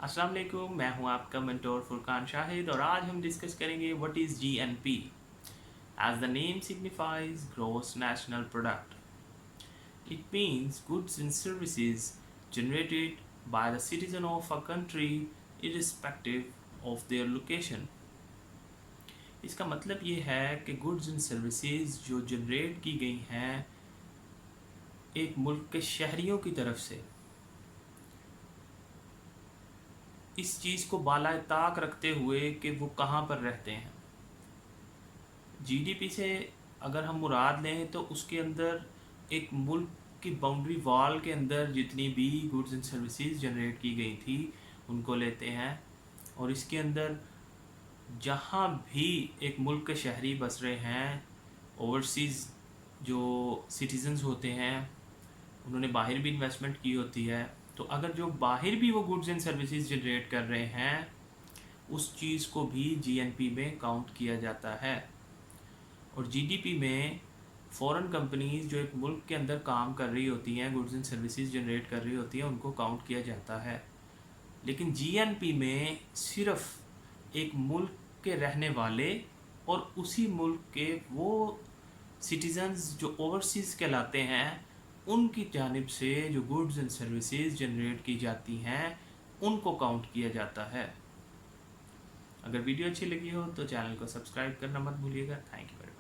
अस्सलाम वालेकुम, मैं हूं आपका मेंटोर फुरकान शाहिद और आज हम डिस्कस करेंगे what is GNP. As the name signifies gross national product, it means goods and services generated by the citizen of a country irrespective of their location. इसका मतलब ये है कि गुड्स एंड सर्विसेज जो जनरेट की गई हैं एक मुल्क के शहरियों की तरफ से, इस चीज़ को बालाए ताक रखते हुए कि वो कहाँ पर रहते हैं। जीडीपी से अगर हम मुराद लें तो उसके अंदर एक मुल्क की बाउंड्री वॉल के अंदर जितनी भी गुड्स एंड सर्विसेज जनरेट की गई थी उनको लेते हैं, और इसके अंदर जहाँ भी एक मुल्क के शहरी बस रहे हैं, ओवरसीज़ जो सिटीजन्स होते हैं उन्होंने बाहर भी इन्वेस्टमेंट की होती है, तो अगर जो बाहर भी वो गुड्स एंड सर्विसेज जनरेट कर रहे हैं उस चीज़ को भी जीएनपी में काउंट किया जाता है। और जीडीपी में फॉरेन कंपनीज जो एक मुल्क के अंदर काम कर रही होती हैं, गुड्स एंड सर्विसेज जनरेट कर रही होती हैं, उनको काउंट किया जाता है। लेकिन जीएनपी में सिर्फ एक मुल्क के रहने वाले और उसी मुल्क के वो सिटीजन्स जो ओवरसीज़ कहलाते हैं उनकी जानिब से जो गुड्स एंड सर्विसेज जनरेट की जाती हैं उनको काउंट किया जाता है। अगर वीडियो अच्छी लगी हो तो चैनल को सब्सक्राइब करना मत भूलिएगा। Thank you very much.